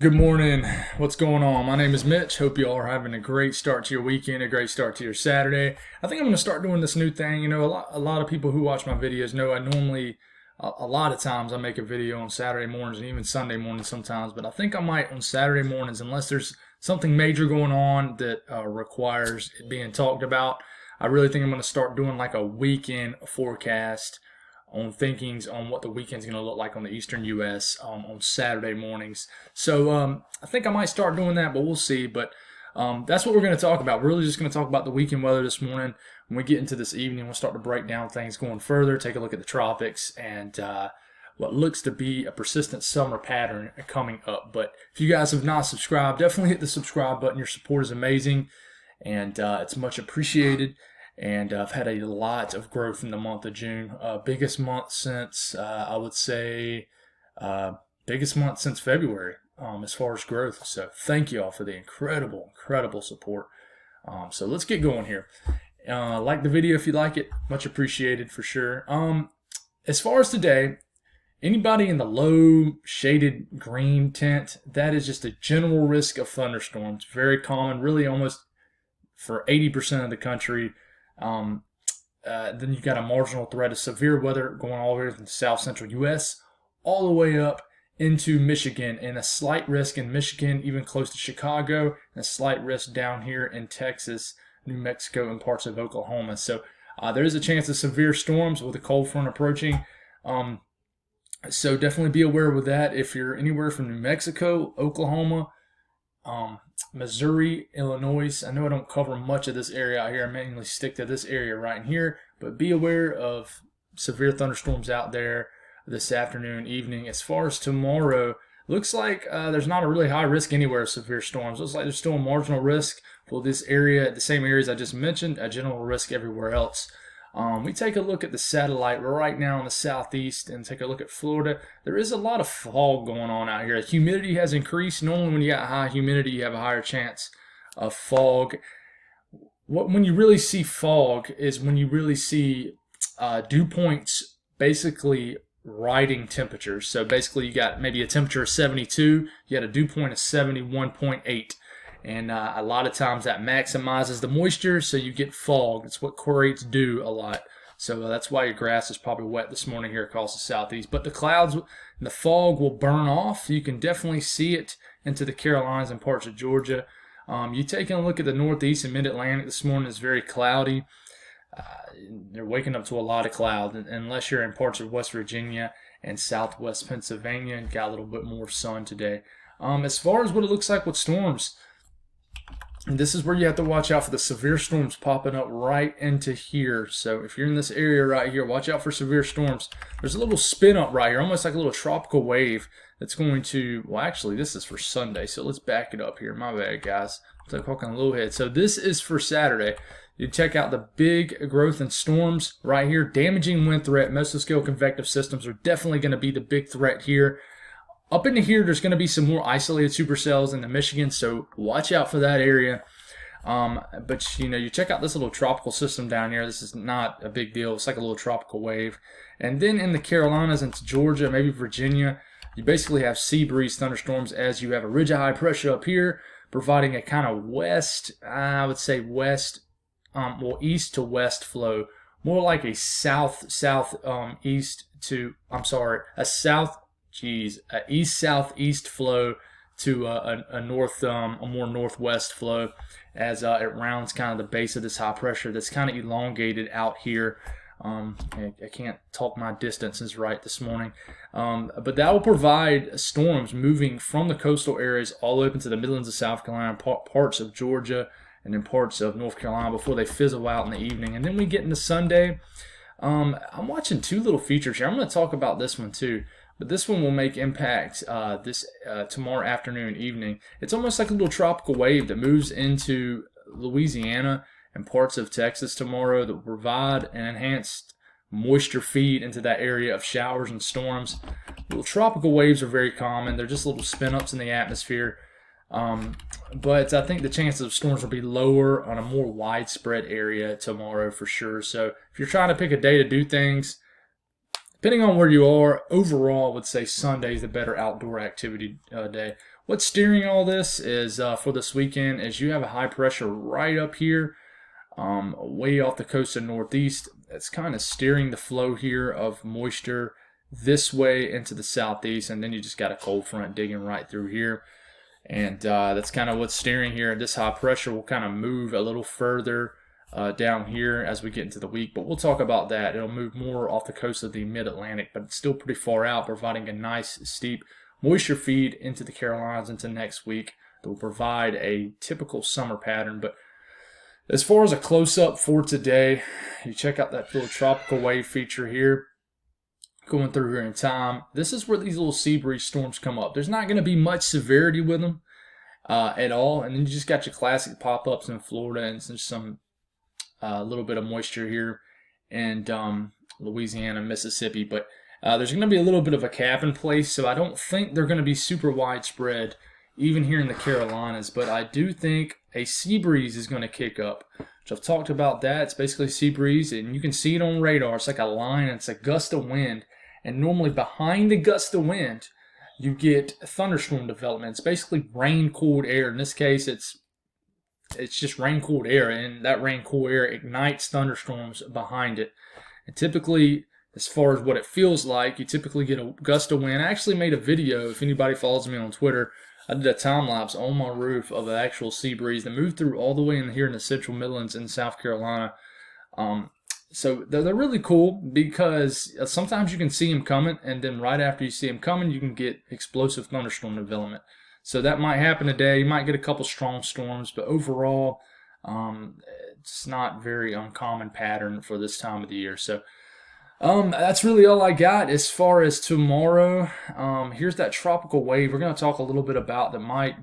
Good morning. What's going on? My name is Mitch. Hope you all are having a great start to your weekend, a great start to your Saturday. I think I'm going to start doing this new thing. You know, a lot of people who watch my videos know I normally, a lot of times I make a video on Saturday mornings and even Sunday mornings sometimes, but I think I might on Saturday mornings, unless there's something major going on that requires it being talked about. I really think I'm going to start doing like a weekend forecast on thinkings on what the weekend's going to look like on the Eastern U.S. On Saturday mornings. So I think I might start doing that, but we'll see. But that's what we're going to talk about. We're really just going to talk about the weekend weather this morning. When we get into this evening, we'll start to break down things going further, take a look at the tropics, and what looks to be a persistent summer pattern coming up. But if you guys have not subscribed, definitely hit the subscribe button. Your support is amazing, and it's much appreciated. And I've had a lot of growth in the month of June. Biggest month since, I would say, biggest month since February as far as growth. So thank you all for the incredible support. So let's get going here. Like the video if you like it. Much appreciated for sure. As far as today, anybody in the low shaded green tint, that is just a general risk of thunderstorms. Very common, really almost for 80% of the country. Then you've got a marginal threat of severe weather going all the way from the south central U.S. all the way up into Michigan, and a slight risk in Michigan, even close to Chicago, and a slight risk down here in Texas, New Mexico, and parts of Oklahoma. So there is a chance of severe storms with a cold front approaching. So definitely be aware with that. If you're anywhere from New Mexico, Oklahoma, Missouri, Illinois. I know I don't cover much of this area out here. I mainly stick to this area right in here, but be aware of severe thunderstorms out there this afternoon, evening. As far as tomorrow, looks like there's not a really high risk anywhere of severe storms. Looks like there's still a marginal risk for this area, the same areas I just mentioned, a general risk everywhere else. We take a look at the satellite. We're right now in the southeast, and take a look at Florida. There is a lot of fog going on out here. Humidity has increased. Normally when you got high humidity, you have a higher chance of fog. When you really see fog is when you really see dew points basically riding temperatures. So basically you got maybe a temperature of 72, you got a dew point of 71.8. And a lot of times that maximizes the moisture, so you get fog. It's what creates dew a lot. So that's why your grass is probably wet this morning here across the southeast. But the clouds and the fog will burn off. You can definitely see it into the Carolinas and parts of Georgia. You taking a look at the northeast and mid-Atlantic this morning, is very cloudy. They're waking up to a lot of cloud, unless you're in parts of West Virginia and southwest Pennsylvania, and got a little bit more sun today. As far as what it looks like with storms, and this is where you have to watch out for the severe storms popping up right into here. So if you're in this area right here, watch out for severe storms. There's a little spin up right here, almost like a little tropical wave that's going to, well, actually, this is for Sunday. So let's back it up here. My bad, guys. It's like walking a little head. So this is for Saturday. You check out the big growth in storms right here. Damaging wind threat. Mesoscale convective systems are definitely going to be the big threat here. Up into here, there's going to be some more isolated supercells in the Michigan, so watch out for that area. But, you know, you check out this little tropical system down here. This is not a big deal. It's like a little tropical wave. And then in the Carolinas into Georgia, maybe Virginia, you basically have sea breeze thunderstorms as you have a ridge of high pressure up here, providing a kind of west, I would say west, east to west flow. More like a east-southeast flow to a more northwest flow, as it rounds kind of the base of this high pressure that's kind of elongated out here. I can't talk my distances right this morning, but that will provide storms moving from the coastal areas all the way up into the Midlands of South Carolina, parts of Georgia, and then parts of North Carolina before they fizzle out in the evening. And then we get into Sunday. I'm watching two little features here. I'm going to talk about this one too. But this one will make impact tomorrow afternoon, evening. It's almost like a little tropical wave that moves into Louisiana and parts of Texas tomorrow that will provide an enhanced moisture feed into that area of showers and storms. Little tropical waves are very common. They're just little spin-ups in the atmosphere. But I think the chances of storms will be lower on a more widespread area tomorrow for sure. So if you're trying to pick a day to do things, depending on where you are, overall, I would say Sunday is the better outdoor activity day. what's steering all this is for this weekend is you have a high pressure right up here, way off the coast of northeast. It's kind of steering the flow here of moisture this way into the southeast, and then you just got a cold front digging right through here. And that's kind of what's steering here. This high pressure will kind of move a little further down here as we get into the week, but we'll talk about that. It'll move more off the coast of the mid-Atlantic, but it's still pretty far out, providing a nice steep moisture feed into the Carolinas into next week that will provide a typical summer pattern. But as far as a close-up for today, you check out that little tropical wave feature here going through here in time. This is where these little sea breeze storms come up. There's not going to be much severity with them at all, and then you just got your classic pop-ups in Florida and some little bit of moisture here and Louisiana, Mississippi, but there's going to be a little bit of a cap in place, so I don't think they're going to be super widespread even here in the Carolinas, but I do think a sea breeze is going to kick up, which I've talked about that. It's basically sea breeze, and you can see it on radar. It's like a line, and it's a gust of wind, and normally behind the gust of wind, you get thunderstorm development. It's basically rain-cooled air. In this case, it's just rain-cooled air, and that rain-cooled air ignites thunderstorms behind it. And typically, as far as what it feels like, you typically get a gust of wind. I actually made a video, if anybody follows me on Twitter, I did a time-lapse on my roof of an actual sea breeze that moved through all the way in here in the Central Midlands in South Carolina. So they're really cool because sometimes you can see them coming, and then right after you see them coming, you can get explosive thunderstorm development. So that might happen today. You might get a couple strong storms, but overall, it's not very uncommon pattern for this time of the year. So that's really all I got as far as tomorrow. Here's that tropical wave we're going to talk a little bit about that might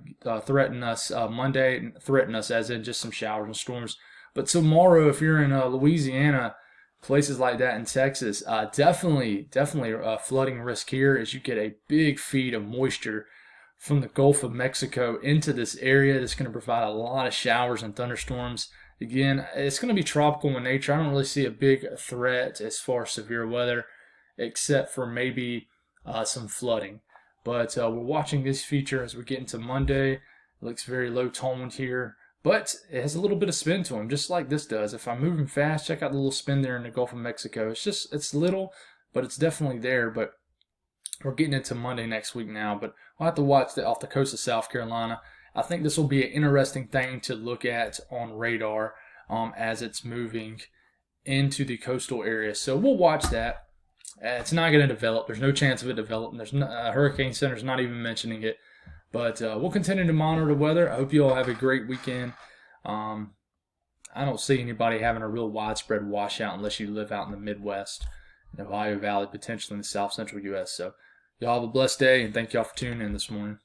threaten us Monday, threaten us as in just some showers and storms. But tomorrow, if you're in Louisiana, places like that in Texas, definitely flooding risk here as you get a big feed of moisture from the Gulf of Mexico into this area. That's going to provide a lot of showers and thunderstorms. Again, it's going to be tropical in nature. I don't really see a big threat as far as severe weather, except for maybe some flooding. But we're watching this feature as we get into Monday. It looks very low toned here, but it has a little bit of spin to them, just like this does. If I'm moving fast, check out the little spin there in the Gulf of Mexico. It's little, but it's definitely there. But we're getting into Monday next week now, but we'll have to watch off the coast of South Carolina. I think this will be an interesting thing to look at on radar as it's moving into the coastal area. So we'll watch that. It's not going to develop. There's no chance of it developing. There's Hurricane Center's not even mentioning it. But we'll continue to monitor the weather. I hope you all have a great weekend. I don't see anybody having a real widespread washout unless you live out in the Midwest, in the Ohio Valley, potentially in the South Central U.S. So y'all have a blessed day, and thank y'all for tuning in this morning.